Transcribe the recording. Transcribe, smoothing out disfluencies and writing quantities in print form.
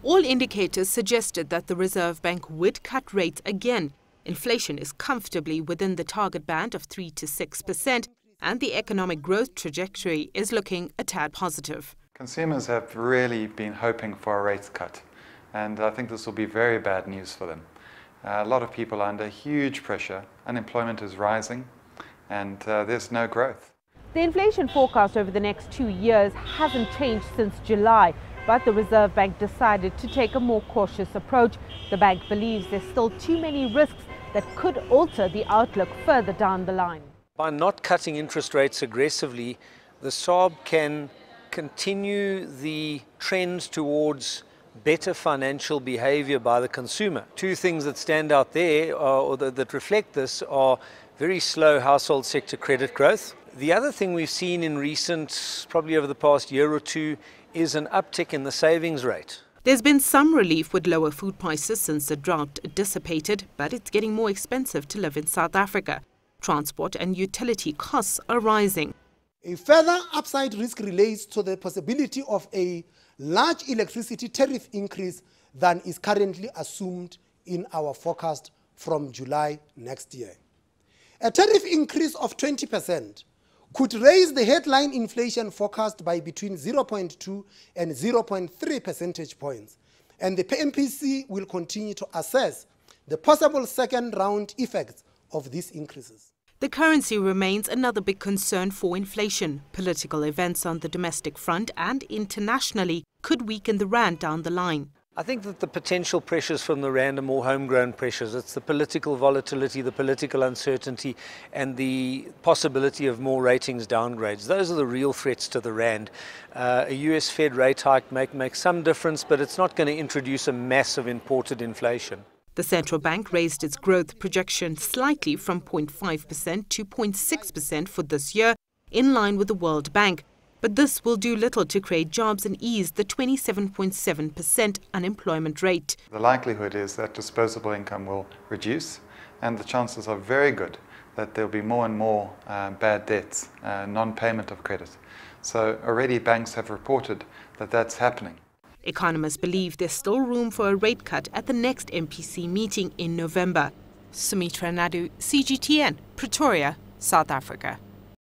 All indicators suggested that the Reserve Bank would cut rates again. Inflation is comfortably within the target band of 3 to 6%, and the economic growth trajectory is looking a tad positive. Consumers have really been hoping for a rates cut, and I think this will be very bad news for them. A lot of people are under huge pressure, unemployment is rising, and there's no growth. The inflation forecast over the next 2 years hasn't changed since July, but the Reserve Bank decided to take a more cautious approach. The bank believes there's still too many risks that could alter the outlook further down the line. By not cutting interest rates aggressively, the SARB can continue the trend towards better financial behavior by the consumer. Two things that stand out there or that reflect this are very slow household sector credit growth. The other thing we've seen in probably over the past year or two, is an uptick in the savings rate. There's been some relief with lower food prices since the drought dissipated, but it's getting more expensive to live in South Africa. Transport and utility costs are rising. A further upside risk relates to the possibility of a large electricity tariff increase than is currently assumed in our forecast from July next year. A tariff increase of 20% could raise the headline inflation forecast by between 0.2 and 0.3 percentage points, and the MPC will continue to assess the possible second-round effects of these increases. The currency remains another big concern for inflation. Political events on the domestic front and internationally could weaken the rand down the line. I think that the potential pressures from the rand are more homegrown pressures. It's the political volatility, the political uncertainty, and the possibility of more ratings downgrades. Those are the real threats to the rand. A US Fed rate hike makes some difference, but it's not going to introduce a massive imported inflation. The central bank raised its growth projection slightly from 0.5% to 0.6% for this year, in line with the World Bank. But this will do little to create jobs and ease the 27.7% unemployment rate. The likelihood is that disposable income will reduce, and the chances are very good that there will be more and more bad debts, non-payment of credit. So already banks have reported that that's happening. Economists believe there's still room for a rate cut at the next MPC meeting in November. Sumitra Nydoo, CGTN, Pretoria, South Africa.